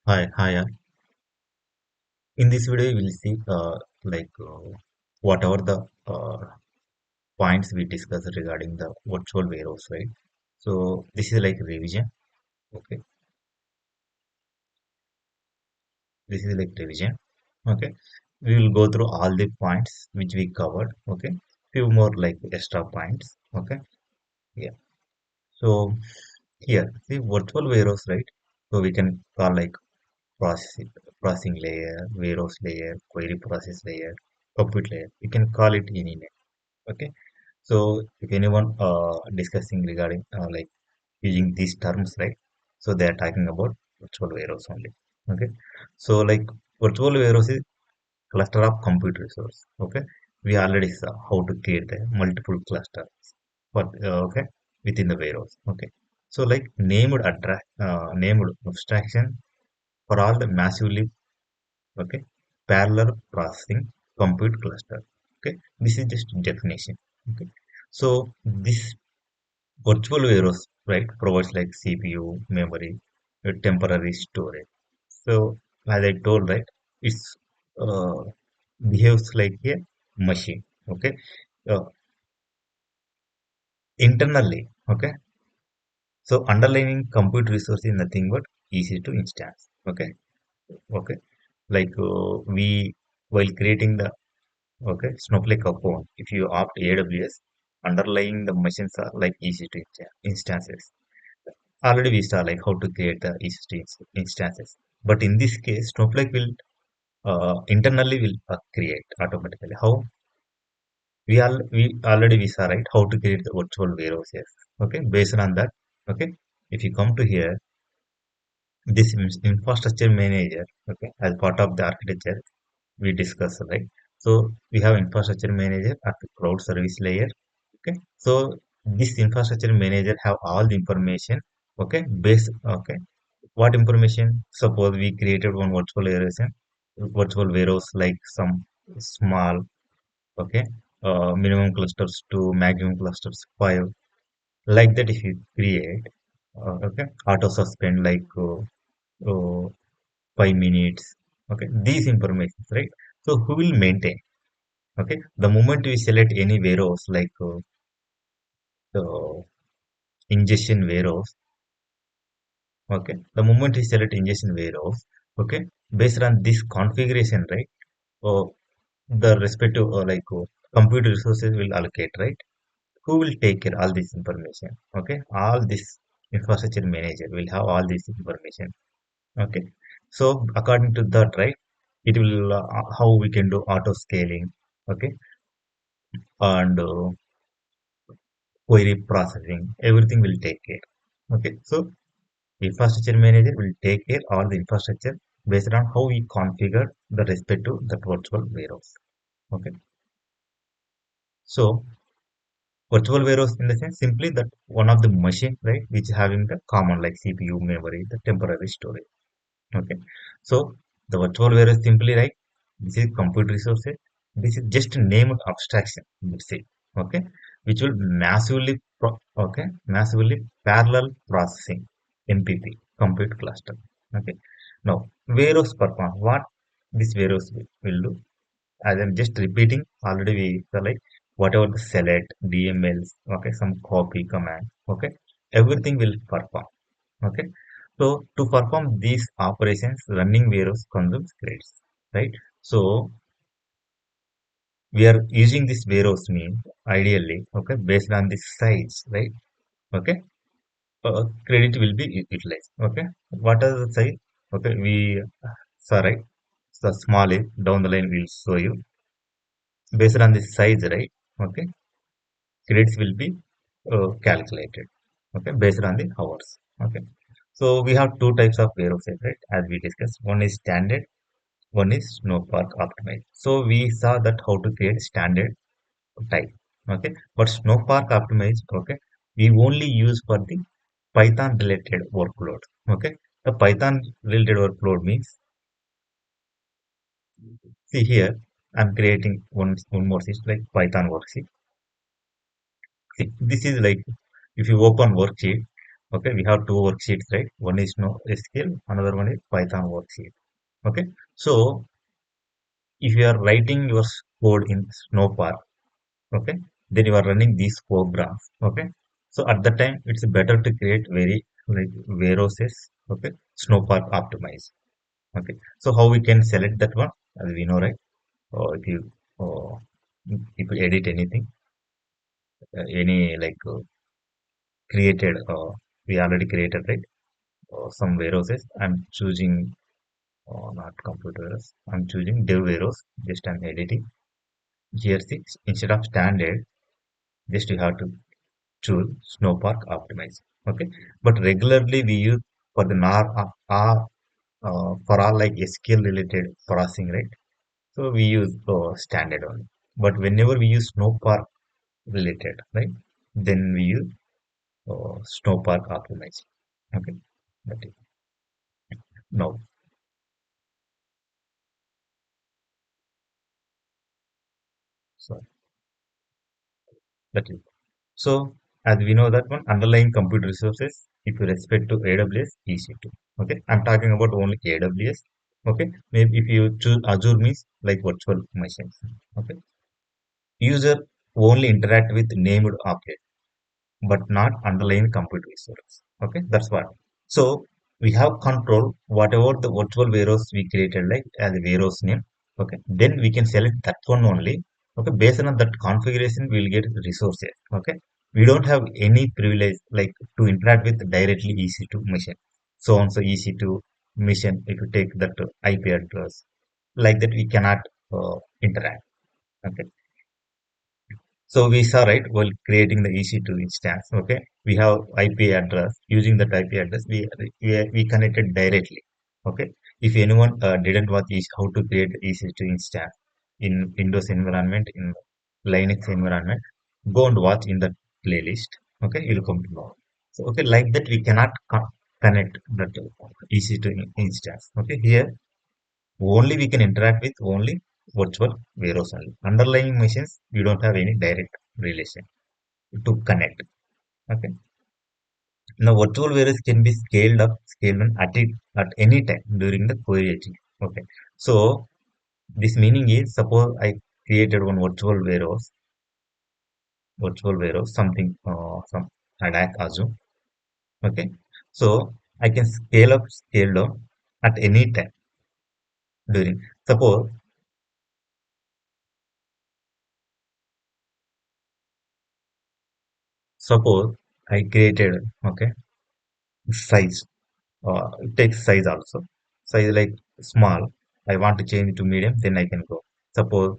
Hi. In this video, we'll see whatever the points we discussed regarding the virtual warehouse, right? So this is like revision. Okay, this is like revision. Okay, we will go through all the points which we covered. Okay, few more like extra points. Okay, yeah. So here, see virtual warehouse, right? So we can call like processing processing layer, warehouse layer, query process layer, compute layer. You can call it any name. Okay. So if anyone discussing regarding like using these terms, right? So they are talking about virtual warehouse only. Okay. So like virtual warehouse is cluster of compute resource. Okay. We already saw how to create the multiple clusters for okay within the warehouse. Okay. So like named abstraction for all the massively okay parallel processing compute cluster. Okay. This is just definition. Okay. So this virtual warehouse, right, provides like CPU, memory, temporary storage. So as I told, right, it's uh, behaves like a machine. Okay, uh, internally. Okay, so underlying compute resource is nothing but easy to instance. Okay, okay, like we while creating the okay Snowflake account, if you opt AWS, underlying the machines are like easy to instances. Already we saw like how to create the EC2 instances. But in this case, Snowflake will internally will create automatically. How we already we saw right how to create the virtual warehouses. Okay, based on that. Okay, if you come to here, this infrastructure manager. Okay, as part of the architecture we discussed right. So we have infrastructure manager at the cloud service layer. Okay, so this infrastructure manager have all the information. Okay, base. Okay, what information? Suppose we created one virtual warehouse like some small, okay, minimum clusters to maximum clusters 5. Like that, if you create, okay, auto suspend like 5 minutes. Okay, these informations, right? So who will maintain? Okay, the moment we select any warehouse like the ingestion warehouse. Okay, the moment we select ingestion warehouse, okay, based on this configuration, right? uh, the respective compute resources will allocate, right? Who will take care all this information? Okay, all this infrastructure manager will have all this information. Okay, so according to that, right, it will how we can do auto scaling. Okay, and query processing, everything will take care. Okay, so infrastructure manager will take care all the infrastructure based on how we configure the respective that virtual warehouse. Okay, so virtual warehouse in the sense simply that one of the machine, right, which having the common like CPU, memory, the temporary storage. Okay, so the virtual warehouse simply right. This is compute resources. This is just a name of abstraction. Let's say, okay, which will massively parallel processing MPP compute cluster. Okay, now warehouse perform what this warehouse will do as I'm just repeating, already we so like whatever the select, DMLs, okay, some copy command, okay, everything will perform. Okay. So to perform these operations, running warehouse consumes credits, right? So we are using this warehouse mean ideally, okay, based on the size, right? Okay, credit will be utilized. Okay, what are the size? Okay, we sorry, so small is down the line will show you based on the size, right? Okay, credits will be calculated. Okay, based on the hours. Okay, so we have two types of warehouses, right? As we discussed, one is standard, one is Snowpark optimized. So we saw that how to create standard type. Okay, but Snowpark optimized. Okay, we only use for the Python related workload. Okay, the Python related workload means see here I'm creating one more system like Python worksheet. See, this is like if you open worksheet, Okay, we have two worksheets, right? One is no SQL, another one is Python worksheet. Okay, so if you are writing your code in Snowpark, okay, then you are running these programs. Okay, so at the time it's better to create very like warehouses. Okay, Snowpark optimize. Okay, so how we can select that one? As we know, right? Or uh, if you edit anything, any like created, we already created, right? Some warehouses. I'm choosing not computers. I'm choosing dev warehouse. Just I'm editing here. Six instead of standard, just you have to choose Snowpark optimize. Okay, but regularly we use for the for all like SQL related processing, right? So we use standard only. But whenever we use Snowpark related, right? Then we use Snowpark optimize. Okay, that is no. So that is so. As we know that one underlying compute resources, if you respect to AWS, EC2. Okay, I'm talking about only AWS. Okay, maybe if you choose Azure means like virtual machines. Okay, user only interact with named object but not underlying compute resource. Okay, that's what. So we have control whatever the virtual warehouse we created like as a warehouse name. Okay, then we can select that one only. Okay, based on that configuration, we'll get resources. Okay, we don't have any privilege like to interact with directly EC2 machine. So on so EC2 machine, if you take that IP address like that, we cannot interact. Okay, so we saw right while creating the EC2 instance, okay, we have IP address. Using that IP address, we connected directly. Okay, if anyone didn't watch how to create the EC2 instance in Windows environment, in Linux environment, go and watch in the playlist. Okay, you'll come to know. So okay, like that we cannot connect that EC2 instance. Okay, here only we can interact with only virtual warehouse only. Underlying machines, you don't have any direct relation to connect. Okay. Now virtual warehouse can be scaled up, scaled down at any time during the query aging. Okay. So this meaning is suppose I created one virtual warehouse, something some Adak Azure. Okay. So I can scale up, scale down at any time during suppose I created okay size. It takes size also. Size like small. I want to change to medium, then I can go. Suppose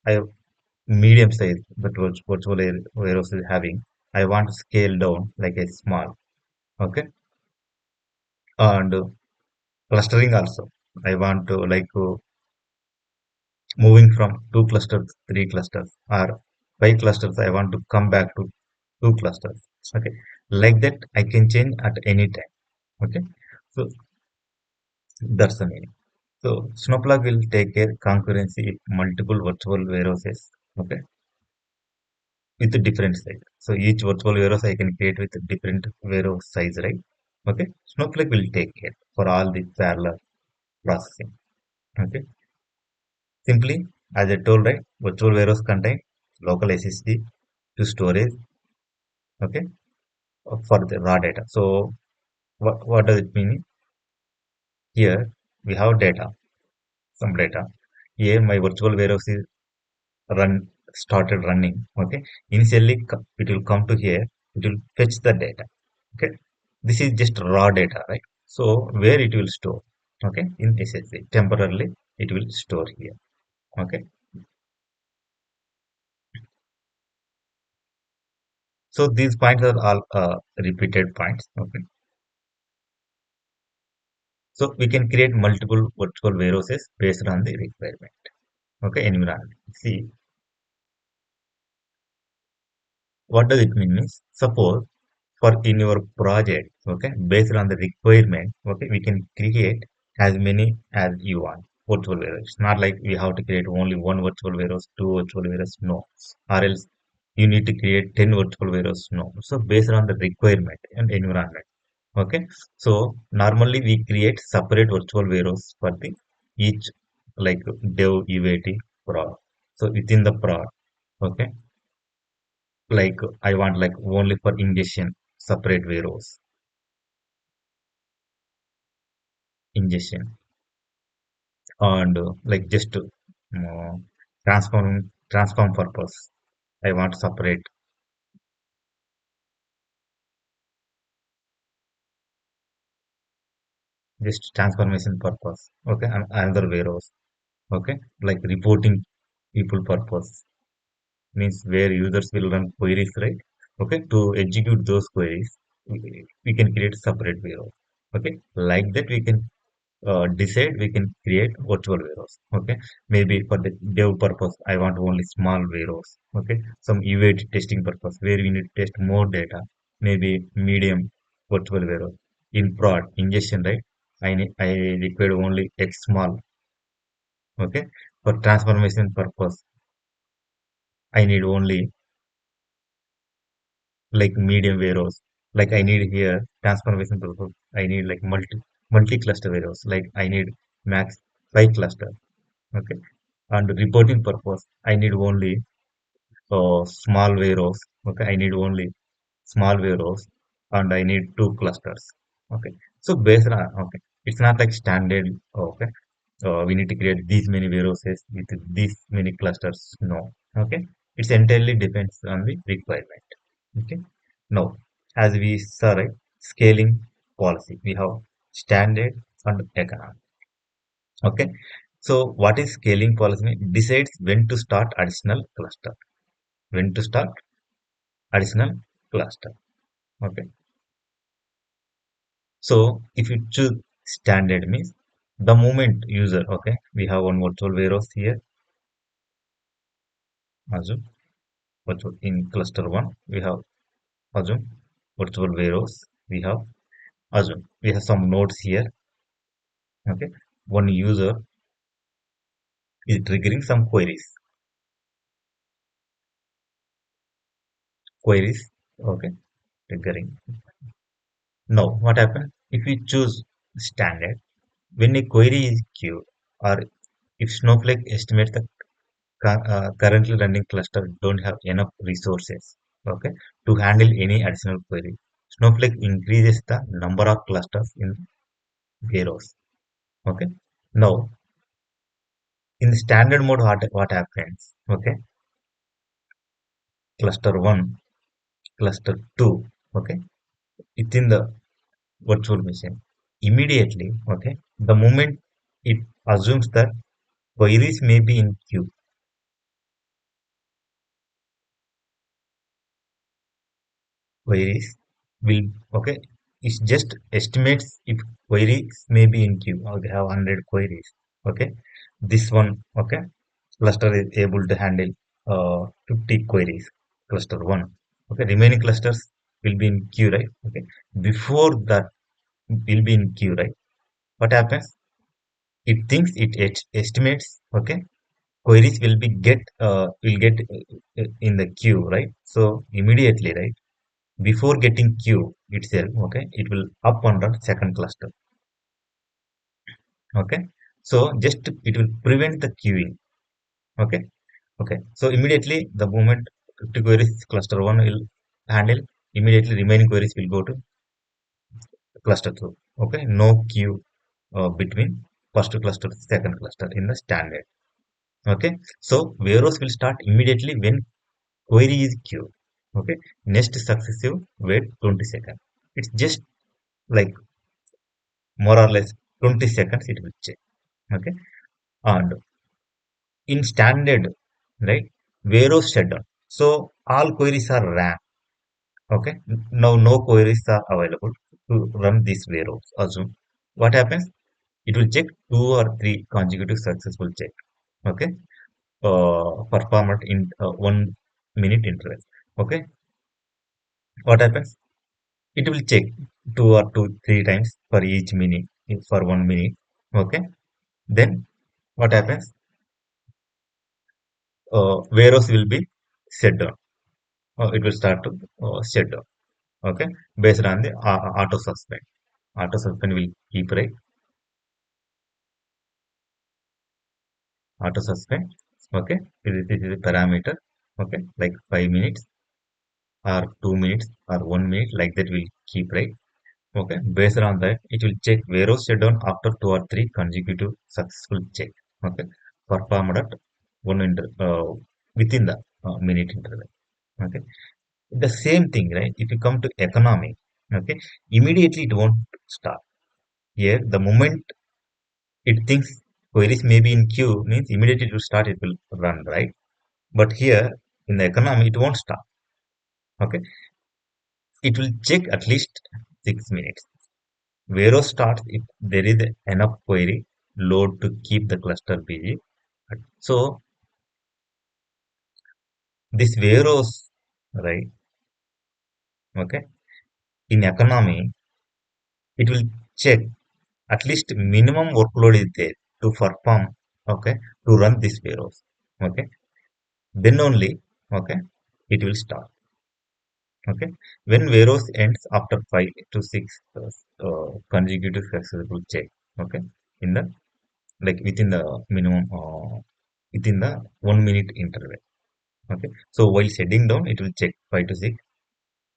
I have medium size that was virtual warehouse is having. I want to scale down like a small. Okay. And clustering also. I want to like moving from two clusters, three clusters, or five clusters. I want to come back to two clusters. Okay. Like that, I can change at any time. Okay. So that's the meaning. So Snowflake will take care concurrency if multiple virtual warehouses, okay, with a different size. So each virtual warehouse I can create with a different warehouse size, right? Okay, Snowflake will take care for all the parallel processing. Okay, simply as I told, right, virtual warehouse contain local SSD to storage, okay, for the raw data. So what does it mean? Here we have data, some data. Here my virtual warehouse is run started running. Okay, initially it will come to here, it will fetch the data. Okay, this is just raw data, right? So where it will store, okay, in SSD temporarily it will store here. Okay, so these points are all repeated points. Okay, so we can create multiple virtual warehouses based on the requirement. Okay, environment. See, what does it mean means suppose for in your project, okay, based on the requirement, okay, we can create as many as you want virtual warehouse. It's not like we have to create only one virtual warehouse, two virtual warehouse, no, or else you need to create 10 virtual warehouse. No, so based on the requirement and environment. Okay, so normally we create separate virtual warehouse for the each, like dev, uat, prod. So within the prod, okay, like I want like only for ingestion separate warehouse, ingestion, and like just transform purpose, I want separate, just transformation purpose. Okay, and another warehouse. Okay, like reporting people purpose, means where users will run queries, right? Okay, to execute those queries, we can create separate warehouse. Okay, like that we can decide, we can create virtual warehouse. Okay, maybe for the dev purpose I want only small warehouse. Okay, some UAT testing purpose where we need to test more data, maybe medium virtual warehouse. In prod ingestion, right, I require only x small. Okay, for transformation purpose I need only like medium warehouse. Like I need here transformation purpose, I need like multi cluster warehouse, like I need max 5 cluster. Okay, and reporting purpose I need only small warehouse. Okay, I need only small warehouse, and I need 2 clusters. Okay, so based on, okay, it's not like standard. Okay, we need to create these many warehouses with these many clusters. No. Okay, it's entirely depends on the requirement. Okay, now as we saw, right, scaling policy, we have standard and economic. Okay, so what is scaling policy? Decides when to start additional cluster, when to start additional cluster. Okay, so if you choose standard means the moment user, okay, we have one virtual warehouse here, assume virtual in cluster one, we have assume virtual warehouse, we have assume we have some nodes here. Okay, one user is triggering some queries. Okay, triggering. Now what happens if we choose standard? When a query is queued, or if Snowflake estimates the currently running cluster don't have enough resources, okay, to handle any additional query, Snowflake increases the number of clusters in warehouse. Okay, now in the standard mode, what happens? Okay, cluster one, cluster two. Okay, within the virtual machine, immediately. Okay, the moment it assumes that queries may be in queue, queries will, okay, it just estimates if queries may be in queue, or they have 100 queries. Okay, this one, okay, cluster is able to handle 50 queries, cluster one. Okay, remaining clusters will be in queue, right? Okay, before that will be in queue, right? What happens? It thinks, it estimates, okay, queries will get in the queue, right? So immediately, right, before getting queue itself, okay, it will up on the second cluster. Okay, so just it will prevent the queuing. Okay, okay, so immediately the moment 50 queries cluster 1 will handle, immediately remaining queries will go to cluster 2. Okay, no queue between first cluster to second cluster in the standard. Okay, so warehouse will start immediately when query is queued. Okay, next successive wait 20 seconds. It's just like more or less 20 seconds it will check. Okay, and in standard, right, warehouse shutdown, so all queries are ran. Okay, now no queries are available to run this warehouse. Assume what happens, it will check 2 or 3 consecutive successful check. Okay, performed in 1 minute interval. Okay, what happens, it will check 2 or 3 times for each minute, for 1 minute. Okay, then what happens, warehouse will be shut down. it will start to shut down. Okay, based on the auto suspend. Auto suspend will keep right. Auto suspend. Okay, this is a parameter. Okay, like 5 minutes or 2 minutes or 1 minute, like that will keep right. Okay, based on that, it will check warehouse shutdown after two or three consecutive successful check. Okay, performed at within the minute interval. Okay, the same thing, right? If you come to economy, okay, immediately it won't start. Here, the moment it thinks queries may be in queue, means immediately it will start, it will run, right? But here in the economy, it won't start. Okay, it will check at least 6 minutes. Warehouse starts if there is enough query load to keep the cluster busy. So this warehouse, right? Okay, in economy, it will check at least minimum workload is there to perform. Okay, to run this warehouse. Okay, then only okay it will start. Okay, when warehouse ends after 5 to 6 consecutive successful check. Okay, in the like within the minimum within the 1 minute interval. Okay, so while shutting down, it will check 5 to 6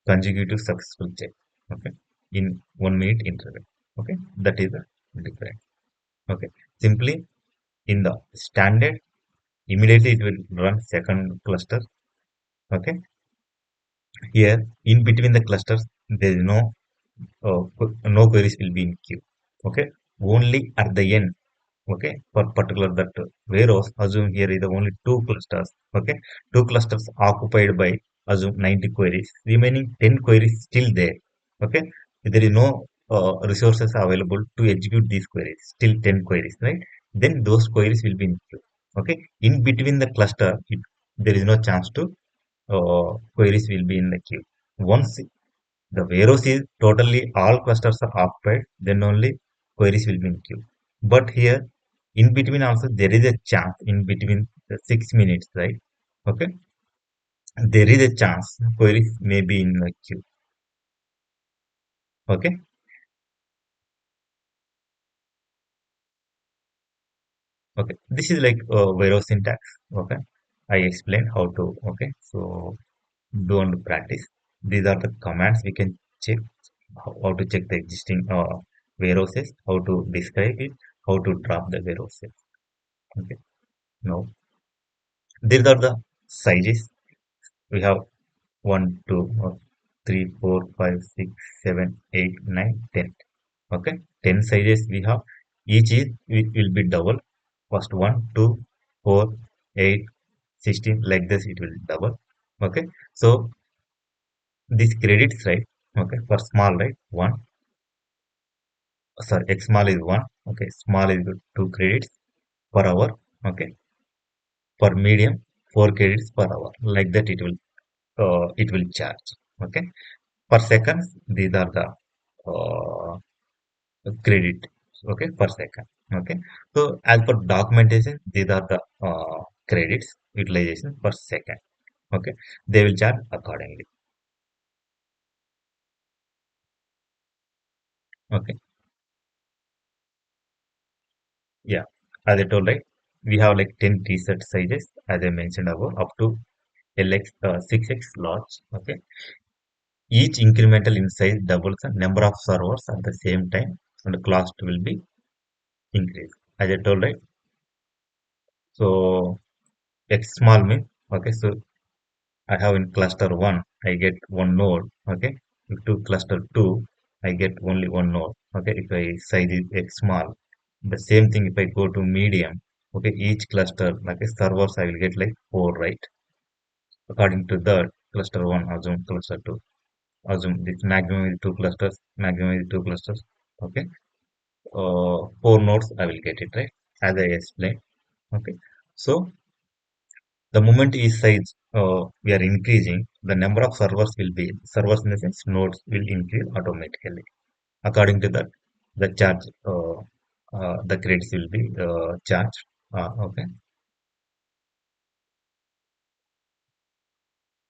consecutive successful check. Okay, in 1 minute interval. Okay, that is the difference. Okay, simply in the standard, immediately it will run second cluster. Okay, here in between the clusters, there is no queries will be in queue. Okay, only at the end. Okay, for particular that warehouse, assume here is the only two clusters. Okay, two clusters occupied by assume 90 queries, remaining 10 queries still there. Okay, there is no resources available to execute these queries, still 10 queries, right? Then those queries will be in queue. Okay, in between the cluster, there is no chance to queries will be in the queue. Once the warehouse is totally all clusters are occupied, then only queries will be in queue. But here, in between also there is a chance in between the 6 minutes, right? Okay, there is a chance queries may be in the queue. Okay, okay. This is like warehouse syntax. Okay, I explained how to. Okay, so do and practice. These are the commands we can check how to check the existing warehouses, how to describe it, how to drop the warehouses. Okay, now these are the sizes. We have 1, 2, 3, 4, 5, 6, 7, 8, 9, 10. Okay, 10 sizes we have. Each is will be double. First 1, 2, 4, 8, 16. Like this, it will double. Okay, so this credits right. Okay, for small right 1. Sorry, X small is 1. Okay, small is 2 credits per hour. Okay, for medium 4 credits per hour. Like that, it will charge. Okay, per seconds, these are the uh, credit. Okay, per second. Okay, so as per documentation, these are the credits utilization per second. Okay, they will charge accordingly. Okay, yeah, as I told, right, we have like 10 t-shirt sizes as I mentioned above, up to LX 6x large. Okay, each incremental in size doubles the number of servers at the same time, and the cost will be increased. As I told, right, so X small means okay, so I have in cluster 1, I get one node. Okay. If to cluster 2, I get only one node. Okay. If I size is X small, the same thing if I go to medium. Okay. Each cluster, like a servers, I will get like 4, right? According to the cluster 1, assume cluster 2. Assume this maximum is 2 clusters, maximum is 2 clusters. Okay. 4 nodes, I will get it, right? As I explained. Okay. So the moment each size we are increasing, the number of servers in the sense nodes will increase automatically. According to that, the charge, the credits will be charged. Okay.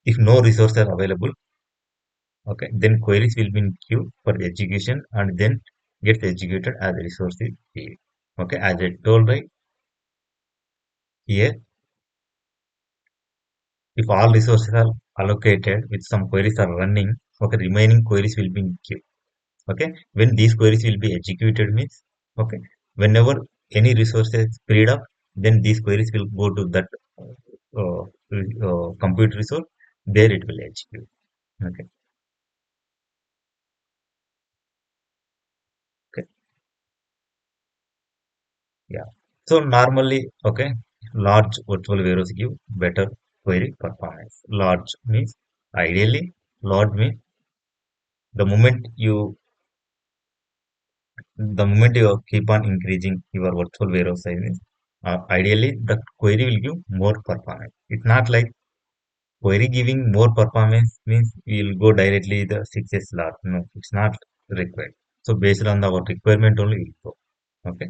If no resources are available, okay, then queries will be in queue for execution and then gets executed as a resource is filled. Okay, as I told right here, if all resources are allocated with some queries are running, okay, remaining queries will be in queue. Okay, when these queries will be executed means, okay, whenever any resource is freed up, then these queries will go to that compute resource, there it will execute. Okay, okay, yeah. So normally, okay, large virtual warehouse give better query performance. Large means ideally, large means the moment you the moment you keep on increasing your virtual warehouse size, ideally the query will give more performance. It's not like query giving more performance means we'll go directly the 6s large. No, it's not required. So based on our requirement only we'll go. Okay.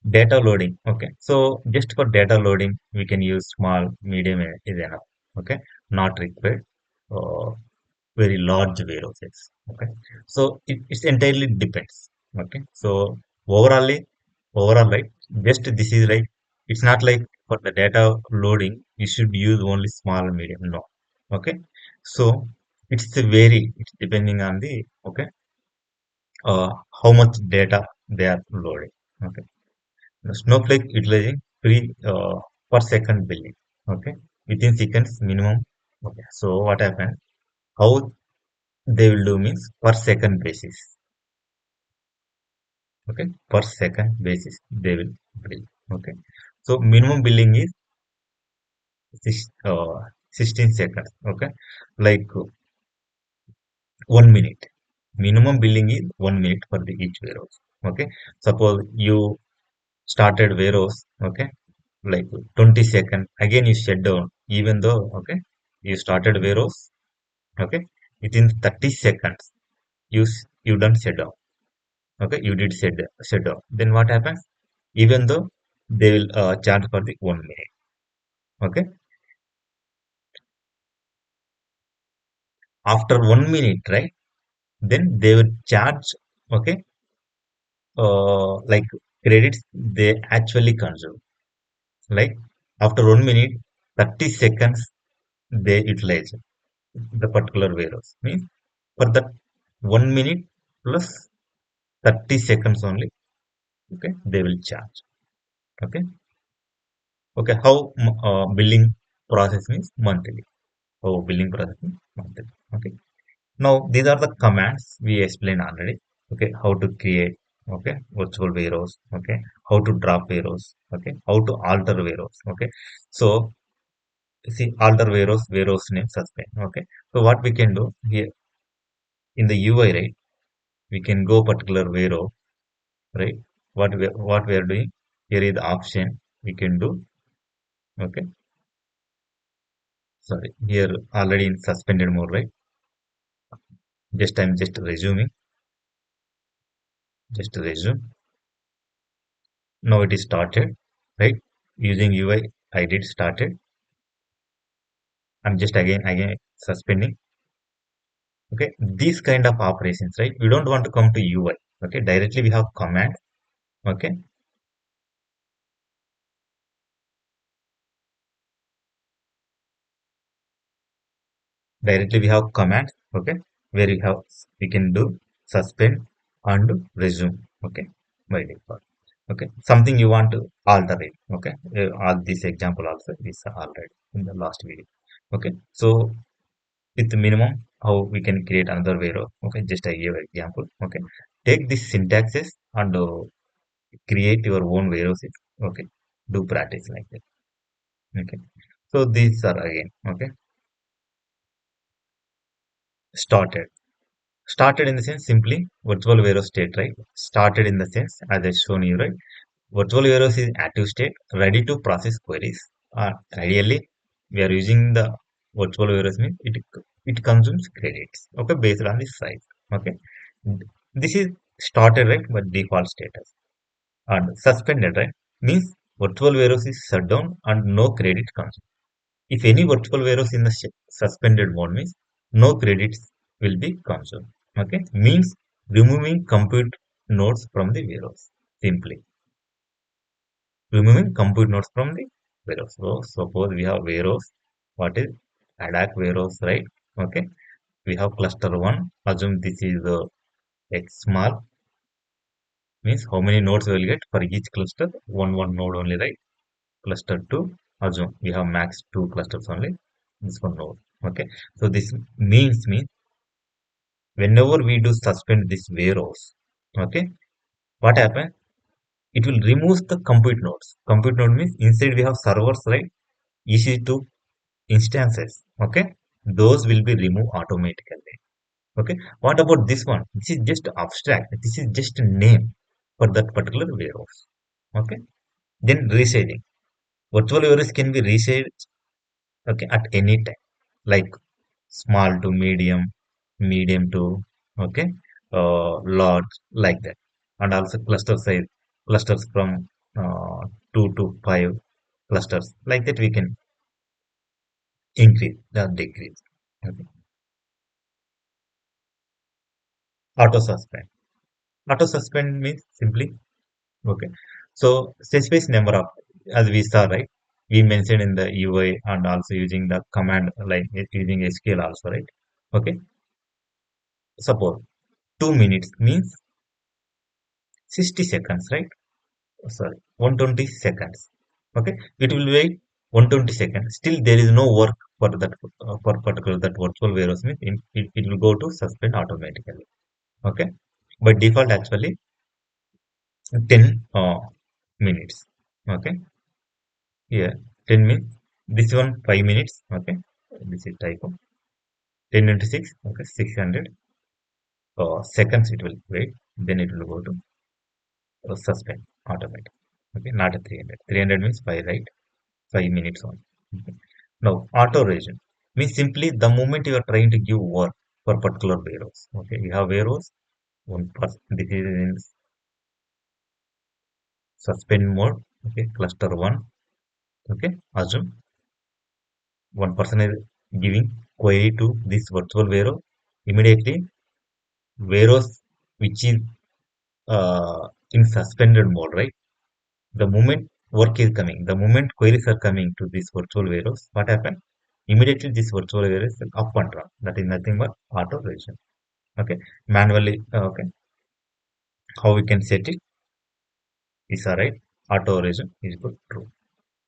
Data loading. Okay. So just for data loading, we can use small, medium is enough. Okay. Not required. Uh, Very large warehouses. Okay. So it's entirely depends. Okay. So overall, right? Just this is right. It's not like for the data loading, you should use only small and medium. No. Okay. So it's a vary. It's depending on the okay, how much data they are loading. Okay. The Snowflake utilizing per second billing. Okay. Within seconds minimum. Okay. So what happened? How they will do means per second basis. Okay. Per second basis they will bill. Okay. So minimum billing is 16 seconds. Okay. Like 1 minute. Minimum billing is 1 minute for the each warehouse. Okay. Suppose you started warehouse. Okay. Like 20 seconds. Again you shut down. Even though okay, you started warehouse. Okay. Within 30 seconds you done shut down. Okay. You did shut down. Then what happens? Even though they will charge for the 1 minute. Okay. After 1 minute, right? Then they will charge. Okay. Like credits they actually consume. Like after 1 minute, 30 seconds they utilize the particular warehouse. Means for that 1 minute plus 30 seconds only, okay, they will charge. Okay. Okay. How billing process means monthly. How billing process means monthly. Okay. Now these are the commands we explained already. Okay. How to create. Okay. Virtual warehouse. Okay. How to drop warehouse. Okay. How to alter warehouse. Okay. So see alter warehouse name suspend. Okay. So what we can do here in the UI, right? We can go particular warehouse, right? What we are doing here is the option we can do. Okay. Sorry. Here already in suspended mode, right? Just I'm just resuming. Just resume. Now it is started, right? Using UI, I did started. I'm just again suspending. Okay, these kind of operations, right? We don't want to come to UI. Okay, directly we have command. Okay, directly we have command. Okay, where we can do suspend and resume. Okay, by default. Okay, something you want to alter it. Okay, all this example also is already in the last video. Okay, so with the minimum how we can create another warehouse. Okay, just I give example. Okay, take this syntaxes and create your own warehouses. Okay, do practice like that. Okay, so these are again okay, started in the sense simply virtual warehouse state, right? Started in the sense as I shown you, right? Virtual warehouse is active state ready to process queries. Ideally we are using the virtual warehouse means it consumes credits, okay, based on the size. Okay, this is started, right? But default status and suspended, right? Means virtual warehouse is shut down and no credit comes. If any virtual warehouse in the suspended mode means no credits will be consumed. Okay, means removing compute nodes from the warehouse. Simply removing compute nodes from the warehouse. So suppose we have warehouse. What is ADAC warehouse, right? Okay, we have cluster one. Assume this is the X small, means how many nodes we will get for each cluster. One node only, right? Cluster 2, assume we have max 2 clusters only, this one node. Okay, so this means whenever we do suspend this warehouse, okay, what happen, it will remove the compute nodes. Compute node means inside we have servers, right? EC2 instances. Okay, those will be removed automatically. Okay, what about this one? This is just abstract, this is just a name for that particular warehouse. Okay, then resizing. Virtual warehouse can be resized, okay, at any time, like small to medium, medium to, okay, large, like that. And also cluster size, clusters from 2 to 5 clusters, like that we can increase or decrease. Okay. Auto suspend. Auto suspend means simply, okay, so specifies number of, as we saw, right, we mentioned in the UI and also using the command, like using SQL also, right? Okay, suppose 2 minutes means 60 seconds, right? Sorry, 120 seconds. Okay, it will wait 120 seconds. Still, there is no work for that, for particular that virtual warehouse means it will go to suspend automatically. Okay, by default, actually 10 minutes. Okay, here 10 minutes. This one 5 minutes. Okay, this is typo. 10 into 6. Okay, 600 seconds it will wait. Then it will go to suspend automatic. Okay, not a 300. 300 means 5, right? 5 minutes on. Okay. Now, auto region means simply the moment you are trying to give work for particular warehouse. Okay, you have warehouse, one person, this is in suspend mode. Okay, cluster one. Okay, assume one person is giving query to this virtual warehouse. Immediately, warehouse which is in suspended mode, right? The moment work is coming, the moment queries are coming to this virtual warehouse, what happens? Immediately this virtual warehouse is up and run. That is nothing but auto region. Okay, manually, okay, how we can set it is right, auto region is equal true.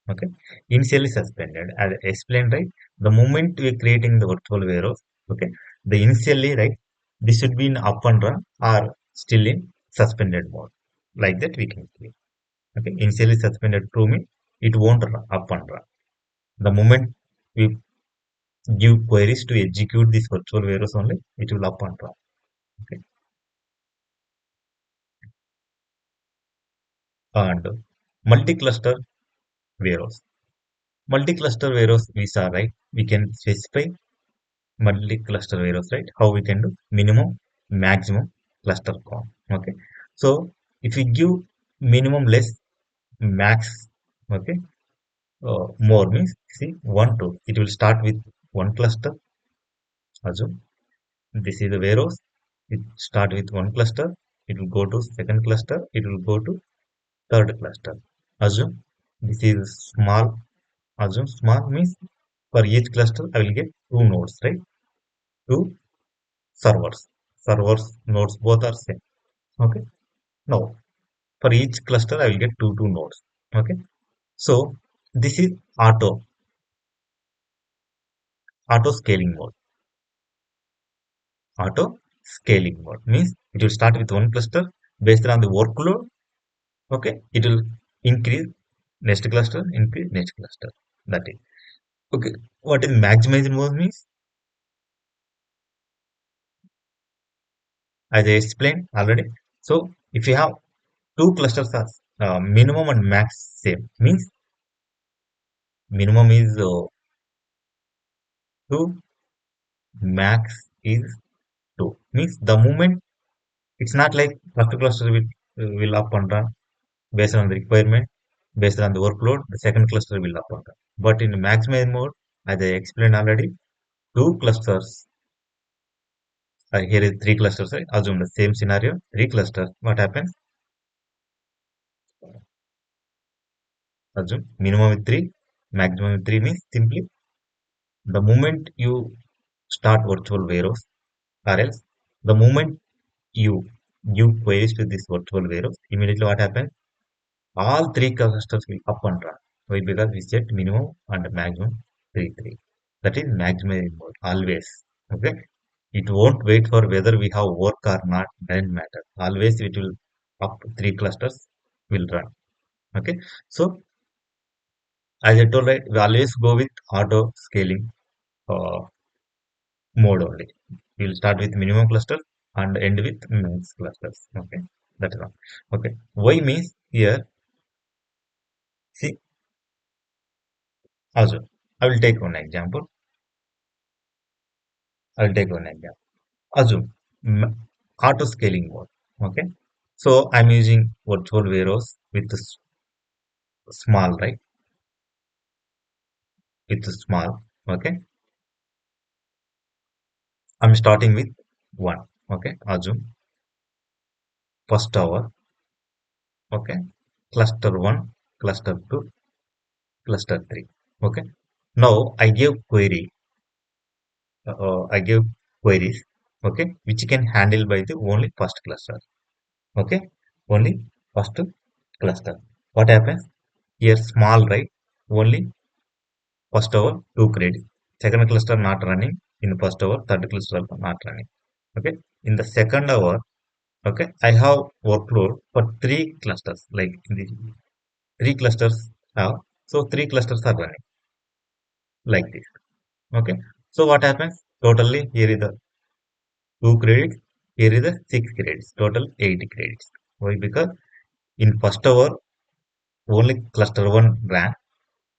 Okay, initially suspended, as I explained, right, the moment we are creating the virtual warehouse, okay, the initially, right, this should be in up and run or still in suspended mode, like that we can create. Okay, initially suspended true means it won't run up and run. The moment we give queries to execute this virtual warehouse only, it will up and run. Okay, and multi-cluster warehouse. Multi-cluster warehouse we saw, right? We can specify multi-cluster warehouse, right? How we can do minimum, maximum cluster count. Okay. So if we give minimum less, max, okay, more means see 1, 2. It will start with one cluster. Assume this is the warehouse. It start with one cluster. It will go to second cluster. It will go to third cluster. Assume this is small. Assume small means for each cluster I will get two nodes, right? Two servers. Servers nodes both are same. Okay. Now for each cluster I will get two nodes. Okay. So this is auto scaling mode. Auto scaling mode means it will start with one cluster based on the workload. Okay. It will increase next cluster, increase next cluster. That is. Okay. What is maximizing mode means? As I explained already. So if you have two clusters are minimum and max same means minimum is 2, max is 2 means the moment it's not like first cluster will up and down based on the requirement. based on the workload, the second cluster will up and down. But in maximize mode, as I explained already, two clusters, here is three clusters, right? Assume the same scenario, three clusters. What happens? Assume minimum with three, maximum with three means simply the moment you start virtual warehouse, or else the moment you give queries to this virtual warehouse, immediately what happens? All three clusters will up and run. Why? Because we set minimum and maximum three. That is maximum mode always. Okay. It won't wait for whether we have work or not. Doesn't matter. Always it will up three clusters will run. Okay. So as I told, right, we always go with auto scaling uh, mode only. We'll start with minimum cluster and end with max clusters. Okay. That is all. Okay. Why means here. See, also I will take one example. I'll take one example. Assume auto scaling mode. Okay. So I'm using virtual warehouse with small, right? With small. Okay. I'm starting with one. Okay. Assume first hour. Okay. Cluster one, cluster two, cluster three. Okay. Now I give queries. Okay. Which can handle by the only first cluster. Okay. Only first cluster. What happens? Here small, right? Only first hour, 2 credits. Second cluster not running. In the first hour, third cluster not running. Okay. In the second hour, okay, I have workload for three clusters. Like in the three clusters have. So three clusters are running like this. Okay. So what happens? Totally here is the 2 credits. Here is the 6 credits. Total 8 credits. Why? Because in first hour, only cluster 1 ran.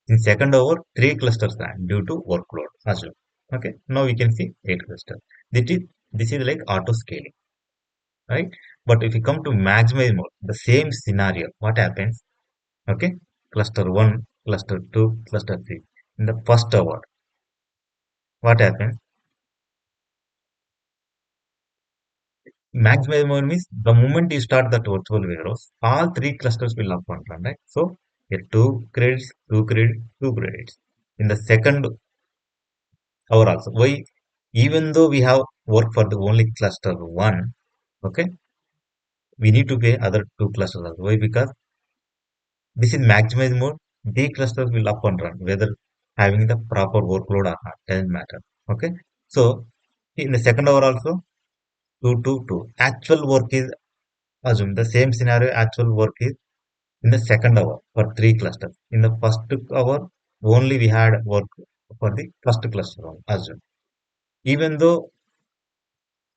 In second hour, three clusters ran due to workload as well. Okay, now we can see eight clusters. This is like auto scaling, right? But if you come to maximize mode, the same scenario, what happens? Okay, cluster one, cluster two, cluster three. In the first hour, what happens? Maximize mode means the moment you start that virtual warehouse, all three clusters will up and run, right? So here two credits, two credits, two credits. In the second hour also, why? Even though we have work for the only cluster one, okay, we need to pay other two clusters also. Why? Because this is maximize mode. The clusters will up and run, whether having the proper workload or not, doesn't matter. Okay. So in the second hour also, two. Actual work is assume the same scenario, actual work is in the second hour for three clusters. In the first hour, only we had work for the first cluster only, assume. Even though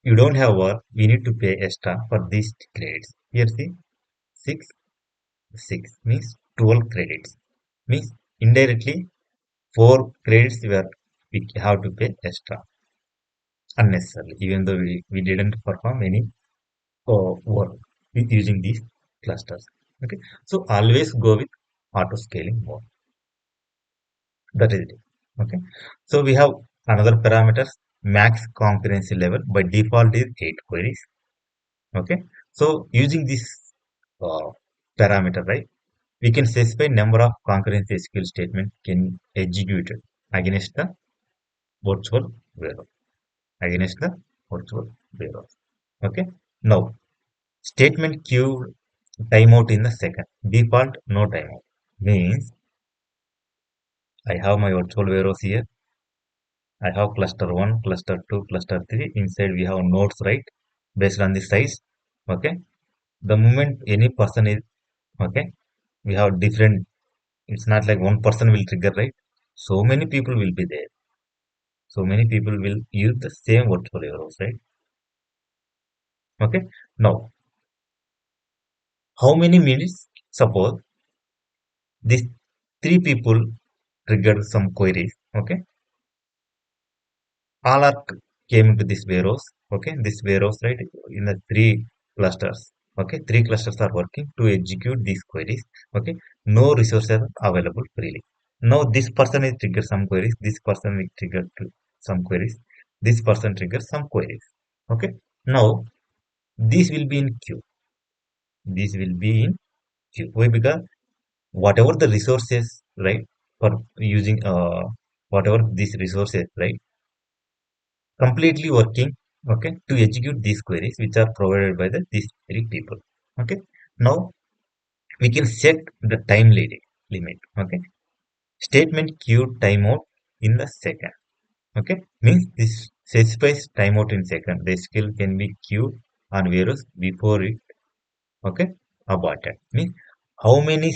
you don't have work, we need to pay extra for these grades. Here see, 6, 6 means 12 credits. Means indirectly 4 credits where we have to pay extra unnecessarily, even though we didn't perform any work with using these clusters. Okay, so always go with auto scaling mode. That is it. Okay, so we have another parameters max concurrency level by default is 8 queries. Okay, so using this uh, parameter, right, we can specify number of concurrency SQL statement can execute against the virtual warehouse. Against the virtual warehouse. Okay. Now, statement queue timeout in the second. Default no timeout means I have my virtual warehouse here. I have cluster one, cluster two, cluster three. Inside we have nodes, right? Based on the size. Okay. The moment any person is okay, we have different. It's not like one person will trigger, right? So many people will be there. So many people will use the same virtual warehouse, right? Okay. Now, how many minutes? Suppose these three people triggered some queries. Okay. All are came into this warehouse. Okay. This warehouse, right? In the three clusters. Okay, three clusters are working to execute these queries. Okay, no resources are available freely. Now this person is trigger some queries, this person will trigger some queries, this person triggers some queries. Okay, now this will be in queue. This will be in queue. Why? Because whatever the resources, right, for using whatever these resources, right, completely working, okay, to execute these queries which are provided by these three people. Okay, now we can set the limit. Okay, statement queue timeout in the second. Okay, means this specifies timeout in second. The skill can be queued on virus before it, okay, aborted. Means how many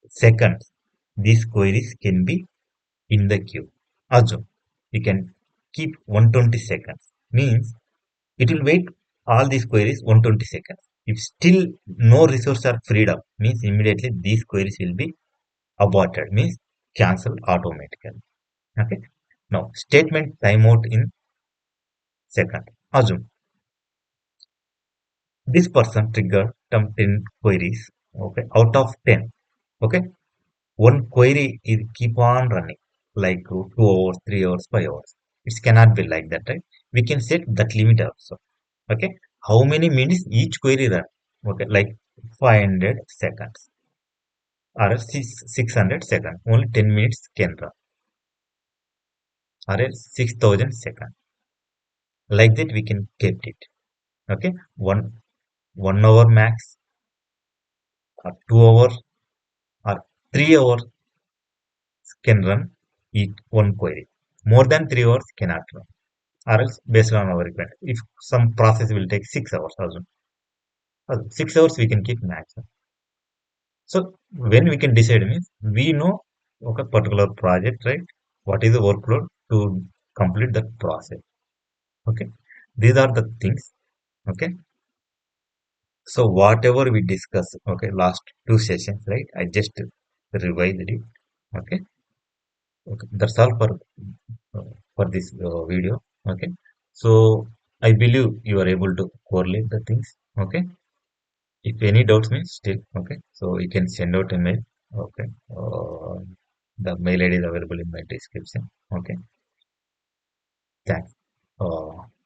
seconds these queries can be in the queue. Assume you can keep 120 seconds. Means it will wait all these queries 120 seconds. If still no resources are freed up, means immediately these queries will be aborted, means cancelled automatically. Okay. Now statement timeout in second. Assume this person triggered some 10 queries. Okay. Out of 10. Okay. One query is keep on running like 2 hours, 3 hours, 5 hours. It cannot be like that, right? We can set that limit also. Okay. How many minutes each query run? Okay. Like 500 seconds or 600 seconds. Only 10 minutes can run or else 6000 seconds. Like that we can keep it. Okay. 1 hour max or 2 hours or 3 hours can run each one query. More than 3 hours cannot run. Or else based on our requirement. If some process will take 6 hours also. 6 hours we can keep max. So when we can decide means we know okay particular project, right? What is the workload to complete that process. Okay. These are the things. Okay. So whatever we discuss, okay, last two sessions, right? I just revised it. Okay. Okay. That's all for this video. Okay. So I believe you are able to correlate the things. Okay. If any doubts means still okay. So you can send out a mail. Okay. The mail ID is available in my description. Okay. Thanks.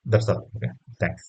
That's all. Okay. Thanks.